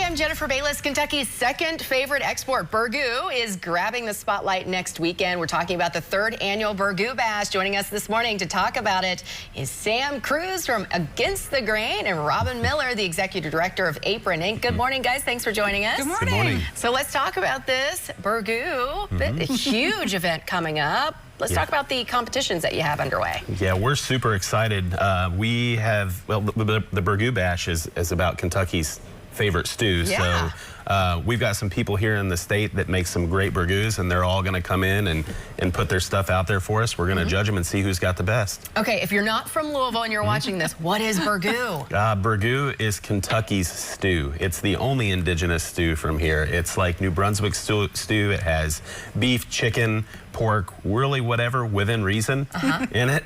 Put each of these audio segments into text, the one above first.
I'm Jennifer Bayless. Kentucky's second favorite export, Burgoo, is grabbing the spotlight next weekend. We're talking about the third annual Burgoo Bash. Joining us this morning to talk about it is Sam Cruz from Against the Grain and Robin Miller, the executive director of Apron Inc. Good morning, guys. Thanks for joining us. Good morning. Good morning. So let's talk about this Burgoo, a huge event coming up. Let's talk about the competitions that you have underway. Yeah, we're super excited. We have, well, the Burgoo Bash is about Kentucky's favorite stew. Yeah. So we've got some people here in the state that make some great burgoos, and they're all going to come in and put their stuff out there for us. We're going to judge them and see who's got the best. Okay, if you're not from Louisville and you're watching this, what is Burgoo? Burgoo is Kentucky's stew. It's the only indigenous stew from here. It's like New Brunswick stew. It has beef, chicken, pork, really whatever within reason in it.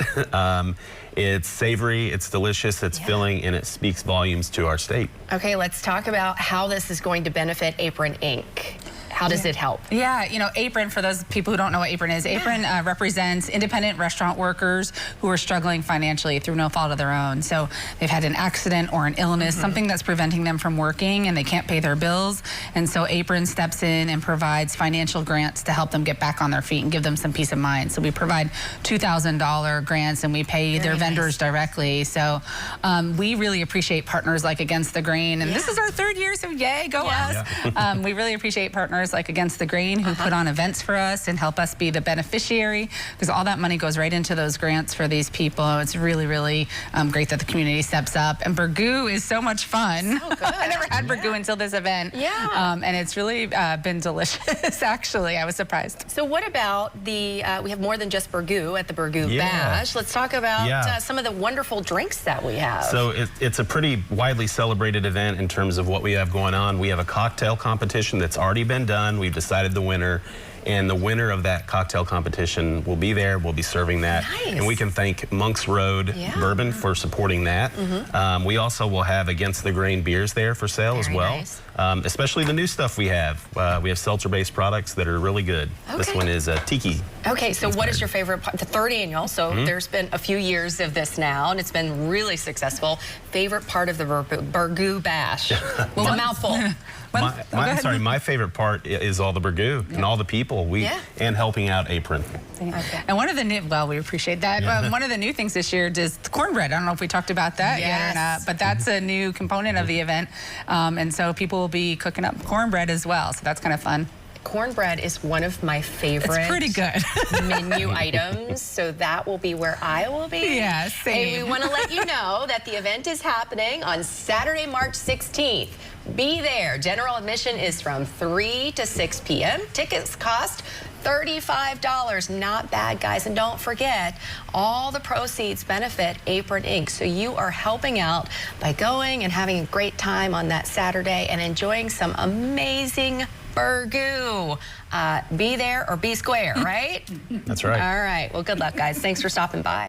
It's savory, it's delicious, it's filling, and it speaks volumes to our state. Okay, let's talk about how this is going to benefit Apron Inc. How does it help? Yeah, you know, Apron, for those people who don't know what Apron is, Apron represents independent restaurant workers who are struggling financially through no fault of their own. So they've had an accident or an illness, something that's preventing them from working, and they can't pay their bills. And so Apron steps in and provides financial grants to help them get back on their feet and give them some peace of mind. So we provide $2,000 grants, and we pay their vendors directly. So we really appreciate partners like Against the Grain. And this is our third year, so yay, go us. We really appreciate partners like Against the Grain who put on events for us and help us be the beneficiary, because all that money goes right into those grants for these people. It's really, really great that the community steps up. And Burgoo is so much fun. So good. I never had Burgoo until this event. And it's really been delicious, actually. I was surprised. So what about the, we have more than just Burgoo at the Burgoo Bash. Let's talk about some of the wonderful drinks that we have. So it's a pretty widely celebrated event in terms of what we have going on. We have a cocktail competition that's already been done. We've decided the winner, and the winner of that cocktail competition will be there. We'll be serving that. And we can thank Monk's Road Bourbon for supporting that. We also will have Against the Grain beers there for sale as well. Especially the new stuff we have. We have seltzer-based products that are really good. This one is Tiki. Okay, so what is your favorite part? The third annual, so there's been a few years of this now, and it's been really successful. Favorite part of the Burgoo Bash? It's a mouthful. My favorite part is all the Burgoo and all the people and helping out Apron. And one of the new, well, we appreciate that. One of the new things this year is the cornbread. I don't know if we talked about that yet or not, but that's a new component of the event. And so people will be cooking up cornbread as well. So that's kind of fun. Cornbread is one of my favorite it's pretty good. menu items, so that will be where I will be. Yeah, same. Hey, we want to let you know that the event is happening on Saturday, March 16th. Be there. General admission is from 3 to 6 p.m. Tickets cost $35. Not bad, guys. And don't forget, all the proceeds benefit Apron Inc. So you are helping out by going and having a great time on that Saturday and enjoying some amazing Burgoo. Be there or be square, right? That's right. All right. Well, good luck, guys. Thanks for stopping by.